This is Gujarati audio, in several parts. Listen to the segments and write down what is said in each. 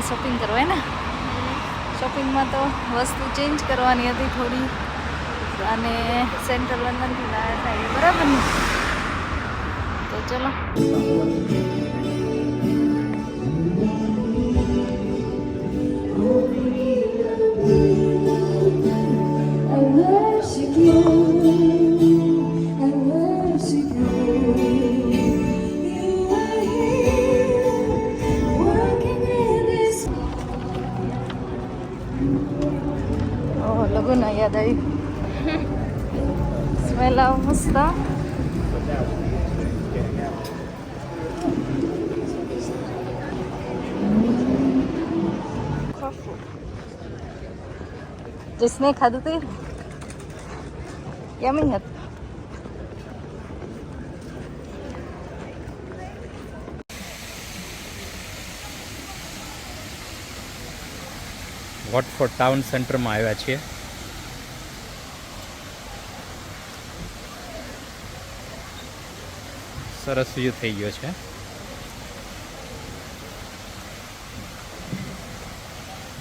ગયા શોપિંગ કરવા ને શોપિંગમાં તો વસ્તુ ચેન્જ કરવાની હતી થોડી અને સેન્ટ્રલ લંડનથી લાવ્યા હતા એ બરાબર ને તો ચલો લગન યાદ આવ્યું સ્મેલ આવ મસ્ત जिसने खाधું તે યમી હતું વોટફોર્ડ ટાઉન સેન્ટરમાં આવ્યા છીએ સરસ વ્યૂ થઈ ગયો છે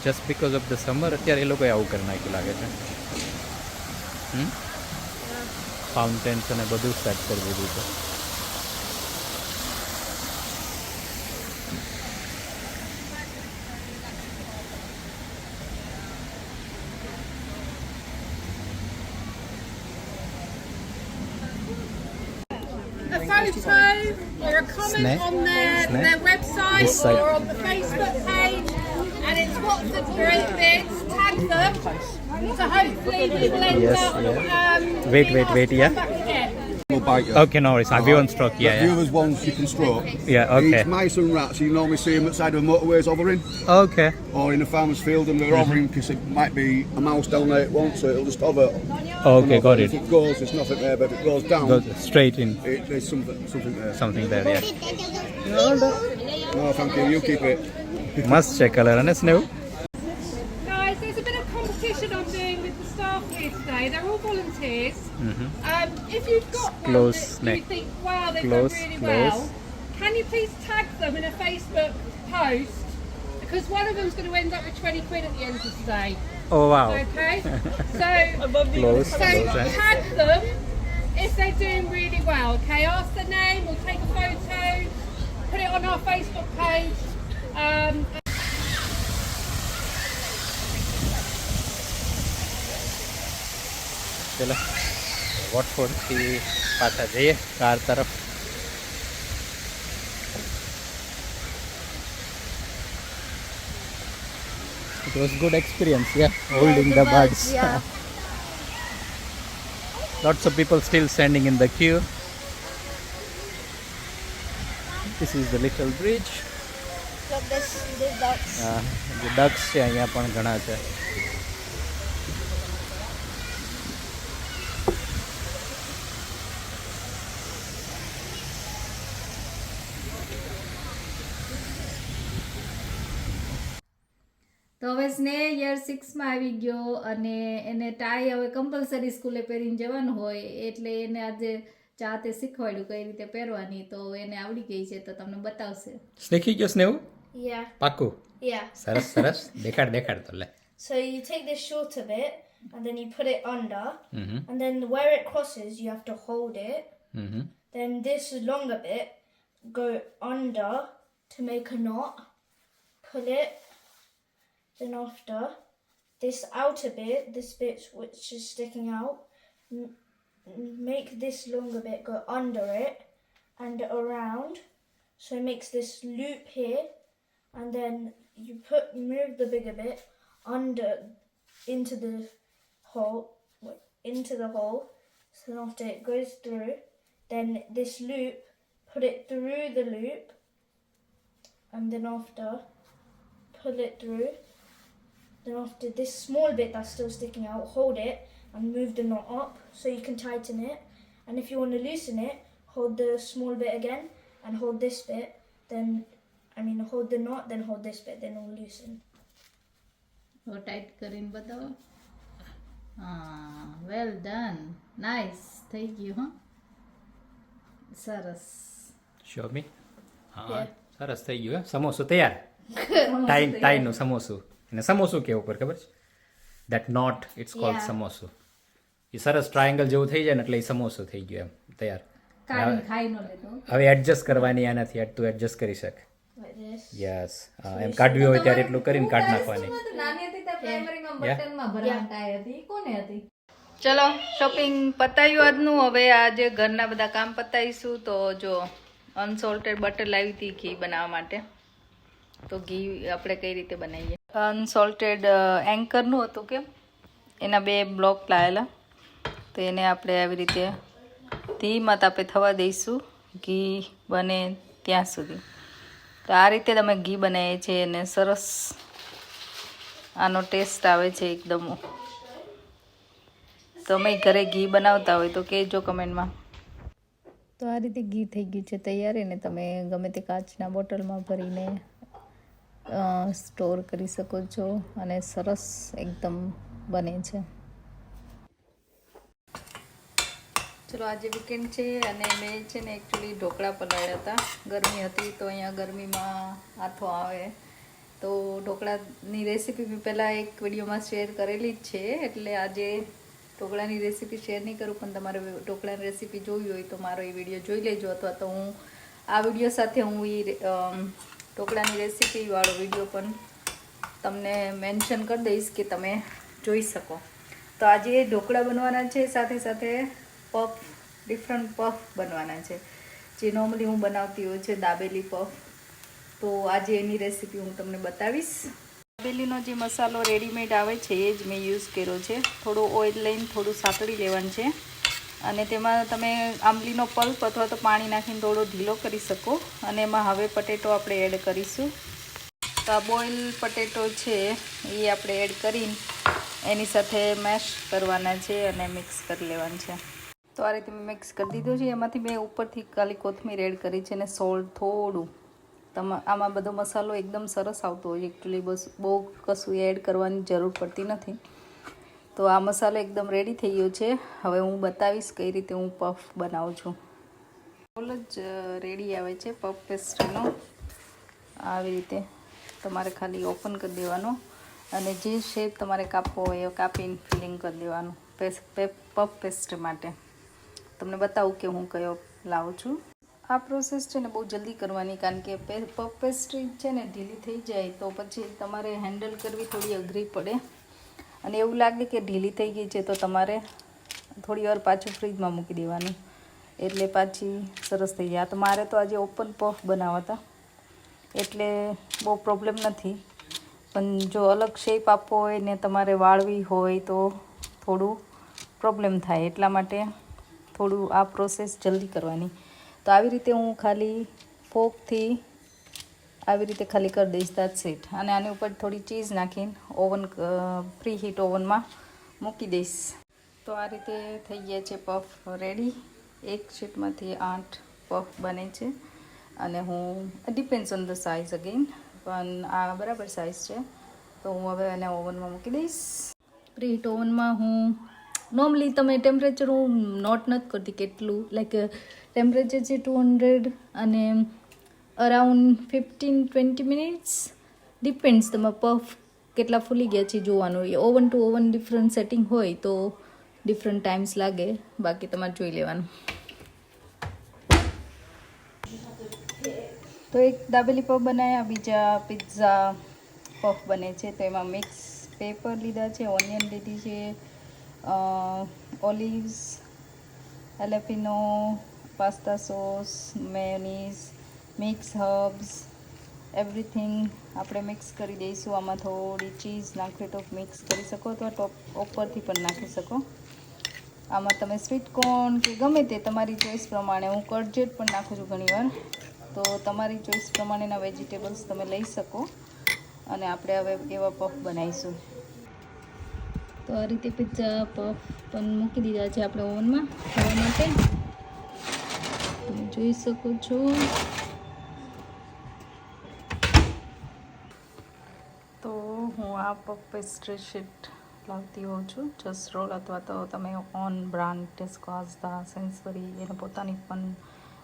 just because of the summer અત્યારે એ લોકોએ આવું કરી નાખ્યું લાગે છે ફાઉન્ટેન્સ અને બધું સેટ કરી દીધું છે A photo or a comment on their website or on the Facebook page, and it's what's the great bits. Tag them, so hopefully we will end Yes, up. yeah. Wait, yeah. Back again. Will bite you. Okay, no worries. I'll be on stroke. The Yeah, viewers ones you can stroke. Yeah, okay. Each mice and rats, you normally see them outside of motorways hovering, Okay. or in a farmer's field, and they're hovering because it might be a mouse down there at once, so it'll just hover. Okay, got If it. it goes, there's nothing there, but if it goes down, Go straight in. there's something there. Something there, yeah. No, thank you. You keep it. મસ્ત છે કલર અને સ્નેવ Guys, there's a bit of competition I'm doing with the staff here today. They're all volunteers. If you've got one Close, that Nick. you think, wow, they've Close, done really close. well, can you please tag them in a Facebook post? Because one of them's going to end up with 20 quid at the end of the day. Oh wow Okay? So, close so tag them if they're doing really well. Okay? Ask the name, we'll take a photo, put it on our Facebook page. ચલો વોટફોર્ડથી પાછા જઈએ કાર તરફ It was good experience, yeah, holding the birds. Yeah. Lots of people still standing in the queue. This is the little bridge. Look, this the ducks. જે ડક્સ છે અહીંયા પણ ઘણા છે તો હવે સ્નેહ યર 6માં આવી ગયો અને એને ટાઈ હવે કમ્પલસરી સ્કૂલે પહેરીને જવાનું હોય એટલે એને આજે જાતે શીખવાડ્યું કઈ રીતે પહેરવાની તો એને આવડી ગઈ છે તો તમને બતાવશે શીખી ગયો સ્નેહ Yeah, પાકું yeah. સરસ સરસ દેખાડ તો લે So you take this shorter bit and then you put it under, Mhm. and then where it crosses, you have to hold it. Mhm. Then this longer bit, go under to make a knot, pull it. Then after, this outer bit, this bit which is sticking out, make this longer bit go under it and around. So it makes this loop here, and then you move the bigger bit under into the hole. So then after it goes through, then this loop, put it through the loop, and then after pull it through. Then after this small bit that's still sticking out, hold it and move the knot up so you can tighten it. And if you want to loosen it, hold the small bit again and hold this bit. Hold the knot, then hold this bit, then it will loosen. તો ટાઈટ કરીને બતાવો વેલ ડન નાઇસ થઈ ગયું હા સરસ શો મી હા Yeah. સરસ થઈ ગયું હે સમોસો તૈયાર ટાઈનું સમોસું અને સમોસું કેવું પર ખબર છે that not it's cold Yeah. સમોસું એ સરસ ટ્રાયેંગલ જેવું થઈ જાય ને એટલે એ સમોસો થઈ ગયો એમ તૈયાર ખાઈ નો લેતો હવે એડજસ્ટ કરવાની આનાથી તું એડજસ્ટ કરી શક like this. યસ એમ કાઢવી હોય ત્યારે એટલું કરીને કાઢ નાખવાની નાની હતી ત્યાં પ્રાઇમરીમાં બટનમાં ભરાણ ટાઈ હતી કોને હતી ચલો શોપિંગ પતાવ્યું આજનું હવે આજે ઘરના બધા કામ પતાવીશું તો જો અનસોલ્ટેડ બટર લાવી હતી ઘી બનાવવા માટે તો ઘી આપણે કઈ રીતે બનાવીએ અનસોલ્ટેડ એન્કરનું હતું કેમ એના 2 બ્લોક લાવેલા તો એને આપણે આવી રીતે ધીમા તાપે થવા દઈશું ઘી બને ત્યાં સુધી તો આ રીતે તમે ઘી બનાવીએ છીએ અને સરસ આનો ટેસ્ટ આવે છે એકદમ તમે ઘરે ઘી બનાવતા હોય તો કહેજો કમેન્ટમાં તો આ રીતે ઘી થઈ ગયું છે તૈયાર એને તમે ગમે તે કાચના બોટલમાં ભરીને સ્ટોર કરી શકો છો અને સરસ એકદમ બને છે ચલો આજે વીકેન્ડ છે અને મેં છે ને એકચ્યુઅલી ઢોકળા પલાળ્યા હતા ગરમી હતી તો અહીંયા ગરમીમાં આથો આવે તો ઢોકળાની રેસીપી મેં પહેલાં એક વિડીયોમાં શેર કરેલી જ છે એટલે આજે ઢોકળાની રેસીપી શેર નહીં કરું પણ તમારે ઢોકળાની રેસીપી જોવી હોય તો મારો એ વિડીયો જોઈ લેજો અથવા તો હું આ વિડીયો સાથે હું એ ઢોકળાની રેસીપીવાળો વિડીયો પણ તમને મેન્શન કરી દઈશ કે તમે જોઈ શકો તો આજે ઢોકળા બનવાના છે સાથે સાથે પફ ડિફરન્ટ પફ બનવાના છે જે નોર્મલી હું બનાવતી હોય છે દાબેલી પફ તો આજે એની રેસીપી હું તમને બતાવીશ દાબેલીનો જે મસાલો રેડીમેડ આવે છે એ જ મેં યુઝ કર્યો છે થોડું ઓઇલ લઈને થોડું સાતળી લેવાનું છે અને તેમાં તમે આંબલીનો પલ્પ અથવા તો પાણી નાખીને થોડો ઢીલો કરી શકો અને એમાં હવે પટેટો આપણે એડ કરીશું તો આ બોઇલ પટેટો છે એ આપણે એડ કરીને એની સાથે મેશ કરવાના છે અને મિક્સ કરી લેવાનું છે તો આ રીતે મેં મિક્સ કરી દીધું છે એમાંથી મેં ઉપરથી ખાલી કોથમીર એડ કરી છે અને સોલ્ટ થોડું આમાં બધો મસાલો એકદમ સરસ આવતો હોય એકચ્યુઅલી બહુ કશું એડ કરવાની જરૂર પડતી નથી તો આ મસાલો એકદમ રેડી થઈ ગયો છે હવે હું બતાવીશ કઈ રીતે હું પફ બનાવું છું બોલ જ રેડી આવે છે પફ પેસ્ટ્રીનો આવી રીતે તમારે ખાલી ઓપન કરી દેવાનો અને જે શેપ તમારે કાપવો હોય એ કાપીને ફિલિંગ કરી દેવાનું પફ પેસ્ટ્રી માટે તમને બતાવું કે હું કયો લાવું છું આ પ્રોસેસ છે ને બહુ જલ્દી કરવાની કારણ કે પફ પેસ્ટ્રી છે ને ઢીલી થઈ જાય તો પછી તમારે હેન્ડલ કરવી થોડી અઘરી પડે અને એવું લાગે કે ઢીલી થઈ ગઈ છે તો તમારે થોડી વાર પાછું ફ્રીજમાં મૂકી દેવાનું એટલે પાછી સરસ થઈ જાય તો મારે તો આજે ઓપન પફ બનાવવા હતા એટલે બહુ પ્રોબ્લેમ નથી પણ જો અલગ શેપ આપવો હોય ને તમારે વાળવી હોય તો થોડું પ્રોબ્લેમ થાય એટલા માટે થોડું આ પ્રોસેસ જલ્દી કરવાની તો આવી રીતે હું ખાલી ફોકથી આવી રીતે ખાલી કરી દઈશ દેટ્સ ઇટ અને આની ઉપર થોડી ચીઝ નાખીને ઓવન પ્રી હીટ ઓવનમાં મૂકી દઈશ તો આ રીતે થઈ ગયા છે પફ રેડી એક શીટમાંથી 8 પફ બને છે અને હું depends on the size again પણ આ બરાબર સાઇઝ છે તો હું હવે એને ઓવનમાં મૂકી દઈશ પ્રી હીટ ઓવનમાં હું નોર્મલી તમે ટેમ્પરેચર હું નોટ નથી કરતી કેટલું લાઈક ટેમ્પરેચર છે 200 અને અરાઉન્ડ 15-20 મિનિટ્સ ડિપેન્ડ્સ તમારા પફ કેટલા ફૂલી ગયા છે જોવાનું oven to oven different setting હોય તો ડિફરન્ટ ટાઈમ્સ લાગે બાકી તમારે જોઈ લેવાનું તો એક દાબેલી પફ બનાવ્યા બીજા પિઝા પફ બને છે તો એમાં મિક્સ પેપર લીધા છે ઓનિયન લીધી છે olives jalapeno pasta sauce mayonnaise mix herbs everything આપણે મિક્સ કરી દઈશું આમાં થોડી ચીઝ નાખવી તો મિક્સ કરી શકો તો ટોપ ઉપરથી પણ નાખી શકો આમાં તમે સ્વીટ કોર્ન કે ગમે તે તમારી ચોઈસ પ્રમાણે હું કટજેટ પણ નાખું છું ઘણીવાર તો તમારી ચોઈસ પ્રમાણેના વેજીટેબલ્સ તમે લઈ શકો અને આપણે હવે એવા પફ બનાવીશું તો આ રીતે પિઝા પફ પણ મૂકી દીધા છે આપણે ઓવનમાં ખાવા માટે તમે જોઈ શકો છો તો હું આ પફ પેસ્ટ્રી શીટ લાવતી હોઉં છું જસ્ટ રોલ અથવા તો તમે ઓન બ્રાન્ડ ટેસ્કો આઝદા સેન્સબરી એને પોતાની પણ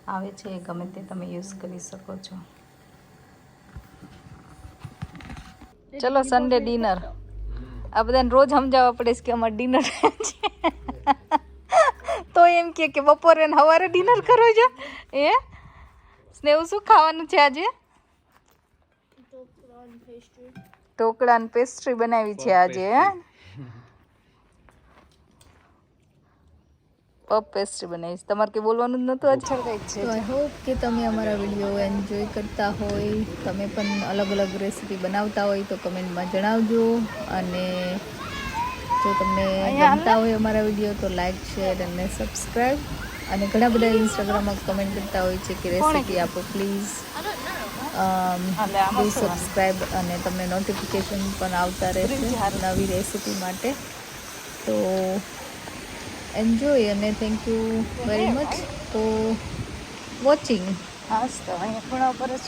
આવે છે ગમે તે તમે યુઝ કરી શકો છો ચલો સન્ડે ડિનર. આ બધાને રોજ સમજાવવા પડે છે કે અમારે ડિનર છે. તો એમ કે બપોરે ને સવારે ડિનર કરો છો. એ સ્નેહ શું ખાવાનું છે આજે? ઢોકળા ને પેસ્ટ્રી બનાવી છે આજે. પપ પેસ્ટ્રી બનાવી છે. તમારે કંઈ બોલવાનું જ નહોતું આજ? તો આઈ હોપ કે તમે અમારા વિડીયો એન્જોય કરતા હોય. તમે પણ અલગ અલગ રેસીપી બનાવતા હોય તો કમેન્ટમાં જણાવજો. અને જો તમને ગમતા હોય અમારા વિડીયો તો લાઈક, શેર અને સબસ્ક્રાઈબ. અને ઘણા બધા ઇન્સ્ટાગ્રામમાં કમેન્ટ કરતા હોય છે કે રેસીપી આપો પ્લીઝ. ડુ સબસ્ક્રાઈબ અને તમને નોટિફિકેશન પણ આવતા રહેશે નવી રેસીપી માટે. તો એન્જોય અને thank you very much for watching. હા તો અહીંયા ખૂણા પર જ